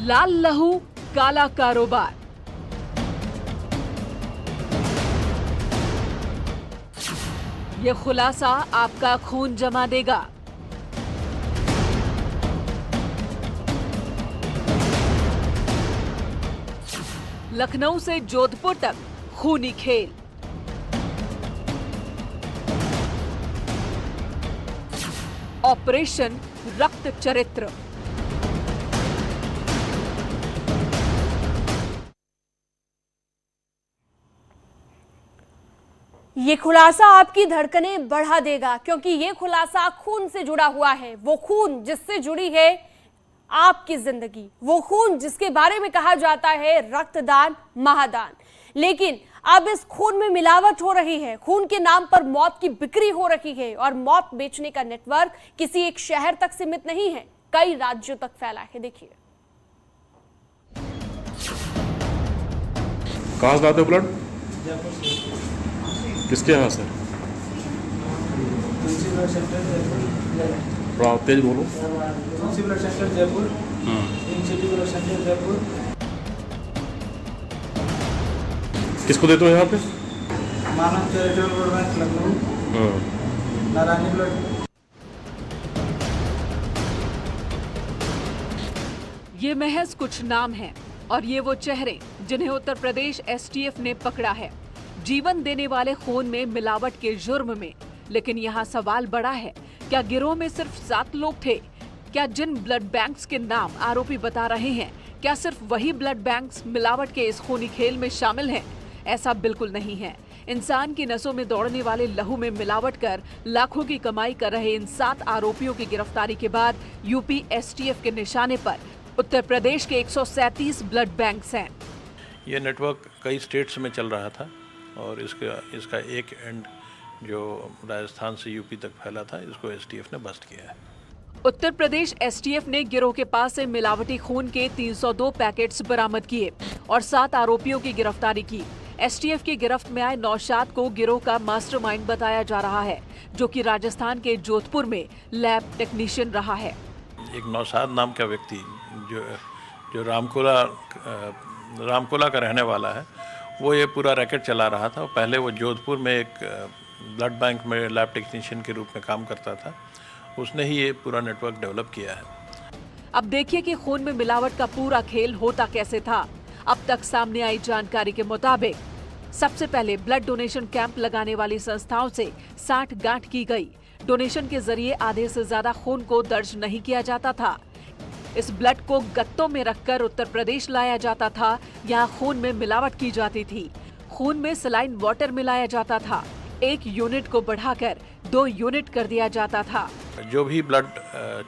लाल लहू काला कारोबार। ये खुलासा आपका खून जमा देगा। लखनऊ से जोधपुर तक खूनी खेल। ऑपरेशन रक्त चरित्र। ये खुलासा आपकी धड़कनें बढ़ा देगा, क्योंकि ये खुलासा खून से जुड़ा हुआ है। वो खून जिससे जुड़ी है आपकी जिंदगी, वो खून जिसके बारे में कहा जाता है रक्तदान महादान। लेकिन अब इस खून में मिलावट हो रही है, खून के नाम पर मौत की बिक्री हो रही है, और मौत बेचने का नेटवर्क किसी एक शहर तक सीमित नहीं है, कई राज्यों तक फैला है। देखिए, कहां से लाते हो ब्लड? किसके यहाँ से? थोड़ा तेज बोलो। Blood centre Jaipur. City blood centre Jaipur. किसको देते हो यहाँ पे? Manav charitable blood bank Lucknow. Narayani blood. ये महज कुछ नाम हैं और ये वो चेहरे जिन्हें उत्तर प्रदेश एसटीएफ ने पकड़ा है जीवन देने वाले खून में मिलावट के जुर्म में। लेकिन यहाँ सवाल बड़ा है, क्या गिरोह में सिर्फ 7 लोग थे? क्या जिन ब्लड बैंक्स के नाम आरोपी बता रहे हैं, क्या सिर्फ वही ब्लड बैंक्स मिलावट के इस खूनी खेल में शामिल हैं? ऐसा बिल्कुल नहीं है। इंसान की नसों में दौड़ने वाले लहू में मिलावट कर लाखों की कमाई कर रहे इन 7 आरोपियों की गिरफ्तारी के बाद यूपी एसटीएफ के निशाने पर उत्तर प्रदेश के 137 ब्लड बैंक्स हैं। ये नेटवर्क कई स्टेट्स में चल रहा था और इसका एक एंड जो राजस्थान से यूपी तक फैला था, इसको एसटीएफ ने बस्ट किया है। उत्तर प्रदेश एसटीएफ ने गिरोह के पास से मिलावटी खून के 302 पैकेट्स बरामद किए और 7 आरोपियों की गिरफ्तारी की। एसटीएफ की गिरफ्त में आए नौशाद को गिरोह का मास्टरमाइंड बताया जा रहा है, जो कि राजस्थान के जोधपुर में लैब टेक्नीशियन रहा है। एक नौशाद नाम का व्यक्ति जो रामकोला का रहने वाला है, वो ये पूरा रैकेट चला रहा था। पहले वो जोधपुर में एक ब्लड बैंक में लैब टेक्नीशियन के रूप में काम करता था। उसने ही ये पूरा नेटवर्क डेवलप किया है। अब देखिए कि खून में मिलावट का पूरा खेल होता कैसे था। अब तक सामने आई जानकारी के मुताबिक सबसे पहले ब्लड डोनेशन कैंप लगाने वाली संस्थाओं से 60 गांठ की गई। डोनेशन के जरिए आधे से ज्यादा खून को दर्ज नहीं किया जाता था। इस ब्लड को गत्तों में रखकर उत्तर प्रदेश लाया जाता था। यहाँ खून में मिलावट की जाती थी। खून में सलाइन वाटर मिलाया जाता था। 1 यूनिट को बढ़ाकर 2 यूनिट कर दिया जाता था। जो भी ब्लड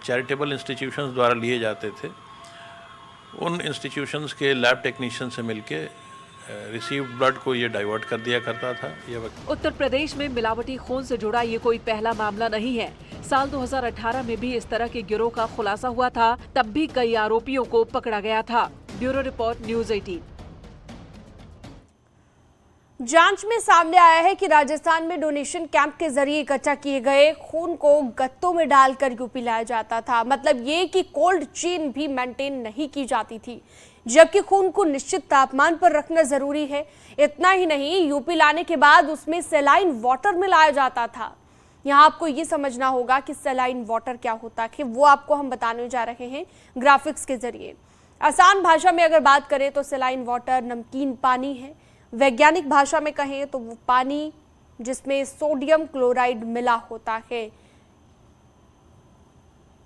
चैरिटेबल इंस्टीट्यूशंस द्वारा लिए जाते थे, उन इंस्टीट्यूशंस के लैब टेक्नीशियन से मिलके रिसीव्ड ब्लड को ये डाइवर्ट कर दिया करता था। उत्तर प्रदेश में मिलावटी खून से जुड़ा ये कोई पहला मामला नहीं है। साल 2018 में भी इस तरह के गिरोह का खुलासा हुआ था, तब भी कई आरोपियों को पकड़ा गया था। Bureau report, news 18। जांच में सामने आया है कि राजस्थान में डोनेशन कैंप के जरिए इकट्ठा किए गए खून को गत्तों में डालकर यूपी लाया जाता था। मतलब ये कि कोल्ड चेन भी मेंटेन नहीं की जाती थी, जबकि खून को निश्चित तापमान पर रखना जरूरी है। इतना ही नहीं, यूपी लाने के बाद उसमें सेलाइन वाटर मिलाया जाता था। यहाँ आपको ये समझना होगा कि सेलाइन वाटर क्या होता है, वो आपको हम बताने जा रहे हैं ग्राफिक्स के जरिए। आसान भाषा में अगर बात करें तो सेलाइन वाटर नमकीन पानी है। वैज्ञानिक भाषा में कहें तो वो पानी जिसमें सोडियम क्लोराइड मिला होता है।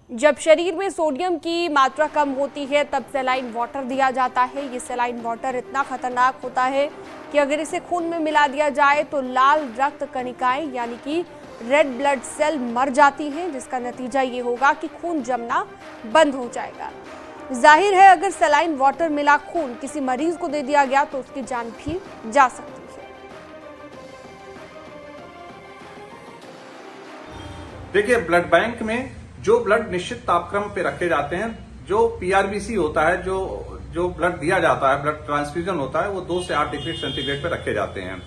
जब शरीर में सोडियम की मात्रा कम होती है तब सेलाइन वाटर दिया जाता है। ये सेलाइन वाटर इतना खतरनाक होता है कि अगर इसे खून में मिला दिया जाए तो लाल रक्त कणिकाएं यानी कि रेड ब्लड सेल मर जाती हैं, जिसका नतीजा ये होगा कि खून जमना बंद हो जाएगा। जाहिर है, अगर सेलाइन वाटर मिला खून किसी मरीज को दे दिया गया तो उसकी जान भी जा सकती है। देखिए, ब्लड बैंक में जो ब्लड निश्चित तापक्रम पे रखे जाते हैं, जो पीआरबीसी होता है, जो ब्लड दिया जाता है, ब्लड ट्रांसफ्यूजन होता है, वो 2 से 8 डिग्री सेंटीग्रेड पे रखे जाते हैं।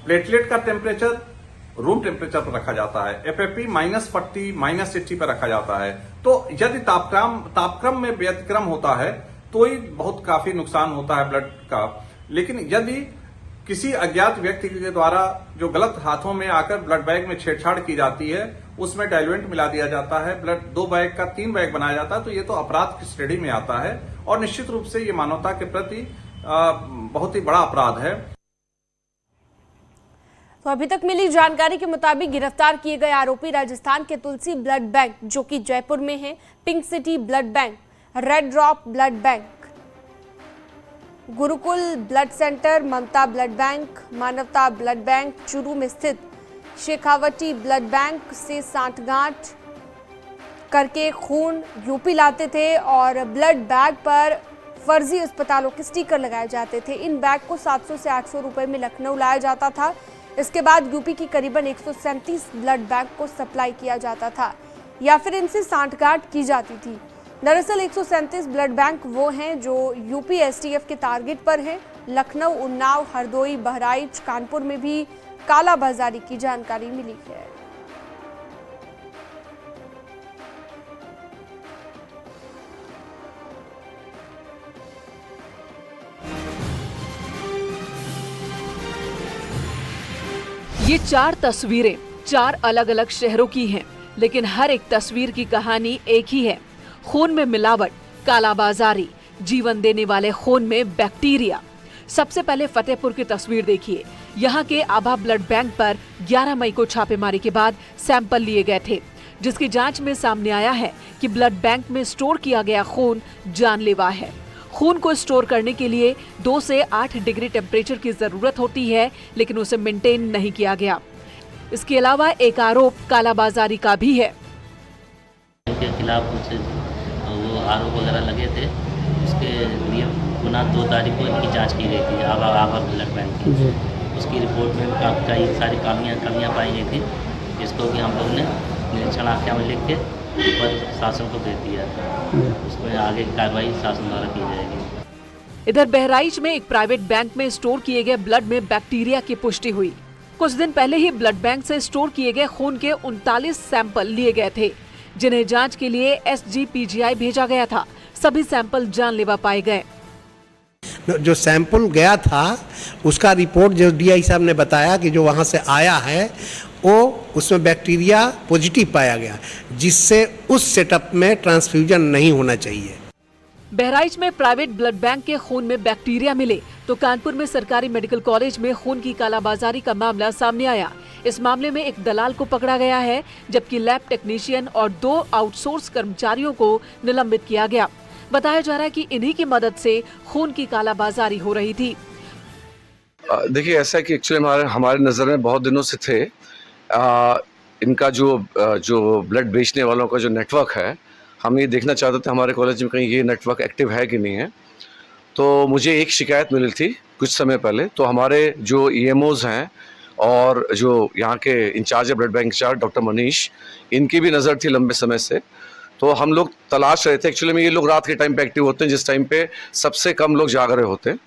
प्लेटलेट का टेम्परेचर रूम टेम्परेचर पर रखा जाता है। एफएफपी -40 -60 पर रखा जाता है। तो यदि तापक्रम में व्यतिक्रम होता है तो ही बहुत काफी नुकसान होता है ब्लड का। लेकिन यदि किसी अज्ञात व्यक्ति के द्वारा जो गलत हाथों में आकर ब्लड बैंक में छेड़छाड़ की जाती है, उसमें डाइल्यूएंट मिला दिया जाता है, ब्लड 2 बैग का 3 बैग बनाया जाता है, तो ये तो अपराध की श्रेणी में आता है और निश्चित रूप से ये मानवता के प्रति बहुत ही बड़ा अपराध है। तो अभी तक मिली जानकारी के मुताबिक गिरफ्तार किए गए आरोपी राजस्थान के तुलसी ब्लड बैंक, जो कि जयपुर में है, pink city blood bank, red drop blood bank, Gurukul blood centre, Mamta blood bank, Manavta blood bank, Churu में स्थित शेखावटी ब्लड बैंक से सांठगांठ करके खून यूपी लाते थे और ब्लड बैग पर फर्जी अस्पतालों के स्टिकर लगाए जाते थे। इन बैग को 700 से 800 रुपए में लखनऊ लाया जाता था। इसके बाद यूपी की करीबन 137 ब्लड बैंक को सप्लाई किया जाता था या फिर इनसे सांठगांठ की जाती थी। दरअसल 137 ब्लड बैंक वो हैं जो यूपी एसटीएफ के टारगेट पर हैं। लखनऊ, उन्नाव, हरदोई, बहराइच, कानपुर में भी कालाबाजारी की जानकारी मिली है। ये 4 तस्वीरें 4 अलग अलग शहरों की हैं, लेकिन हर एक तस्वीर की कहानी एक ही है। खून में मिलावट, कालाबाजारी, जीवन देने वाले खून में बैक्टीरिया। सबसे पहले फतेहपुर की तस्वीर देखिए। यहाँ के आभा ब्लड बैंक पर 11 मई को छापेमारी के बाद सैंपल लिए गए थे, जिसकी जांच में सामने आया है कि ब्लड बैंक में स्टोर किया गया खून जानलेवा है। खून को स्टोर करने के लिए 2 से 8 डिग्री टेम्परेचर की जरूरत होती है, लेकिन उसे मेंटेन नहीं किया गया। इसके अलावा एक आरोप कालाबाजारी का भी है। उनके खिलाफ कुछ वो आरोप वगैरह लगे थे, उसके लिए पुनः 2 तारीख को इनकी जांच की गई थी आभा ब्लड बैंक की। उसकी रिपोर्ट में कई सारी कमियां पाई गई थी, जिसको कि हम लोग ने निरीक्षण आख्या में लिख के ऊपर शासन को भेज दिया। उसमें आगे कार्रवाई शासन द्वारा की जाएगी। इधर बहराइच में एक प्राइवेट बैंक में स्टोर किए गए ब्लड में बैक्टीरिया की पुष्टि हुई। कुछ दिन पहले ही ब्लड बैंक से स्टोर किए गए खून के 39 सैंपल लिए गए थे, जिन्हें जांच के लिए SGPGI भेजा गया था। सभी सैंपल जानलेवा पाए गए। जो सैंपल गया था उसका रिपोर्ट जो DI साहब ने बताया कि जो वहां से आया है वो उसमें बैक्टीरिया पॉजिटिव पाया गया, जिससे उस सेटअप में ट्रांसफ्यूजन नहीं होना चाहिए। बहराइच में प्राइवेट ब्लड बैंक के खून में बैक्टीरिया मिले तो कानपुर में सरकारी मेडिकल कॉलेज में खून की कालाबाजारी का मामला सामने आया। इस मामले में एक दलाल को पकड़ा गया है, जबकि लैब टेक्नीशियन और 2 आउटसोर्स कर्मचारियों को निलंबित किया गया। बताया जा रहा है कि इन्हीं की मदद से खून की कालाबाजारी हो रही थी। देखिए, ऐसा है कि एक्चुअली हमारे नज़र में बहुत दिनों से थे इनका जो ब्लड बेचने वालों का जो नेटवर्क है, हम ये देखना चाहते थे हमारे कॉलेज में कहीं ये नेटवर्क एक्टिव है कि नहीं है। तो मुझे एक शिकायत मिली थी कुछ समय पहले, तो हमारे जो EMOs हैं और जो यहाँ के इंचार्ज है blood bank incharge doctor Manish, इनकी भी नज़र थी लंबे समय से। तो हम लोग तलाश रहे थे, एक्चुअली में ये लोग रात के टाइम पे एक्टिव होते हैं, जिस टाइम पे सबसे कम लोग जाग रहे होते हैं।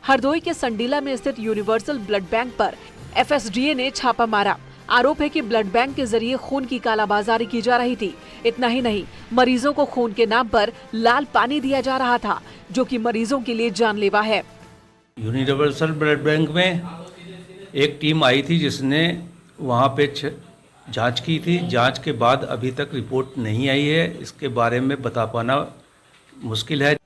हरदोई के संडीला में स्थित यूनिवर्सल ब्लड बैंक पर FSDA ने छापा मारा। आरोप है कि ब्लड बैंक के जरिए खून की कालाबाजारी की जा रही थी। इतना ही नहीं, मरीजों को खून के नाम पर लाल पानी दिया जा रहा था, जो कि मरीजों के लिए जानलेवा है। यूनिवर्सल ब्लड बैंक में एक टीम आई थी जिसने वहां पे जांच की थी। जांच के बाद अभी तक रिपोर्ट नहीं आई है, इसके बारे में बता पाना मुश्किल है।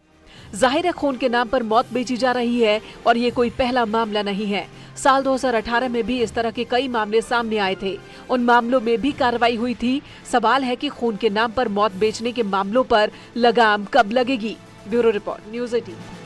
जाहिर है खून के नाम पर मौत बेची जा रही है और ये कोई पहला मामला नहीं है। साल 2018 में भी इस तरह के कई मामले सामने आए थे, उन मामलों में भी कार्रवाई हुई थी। सवाल है कि खून के नाम पर मौत बेचने के मामलों पर लगाम कब लगेगी। Bureau report, news 18।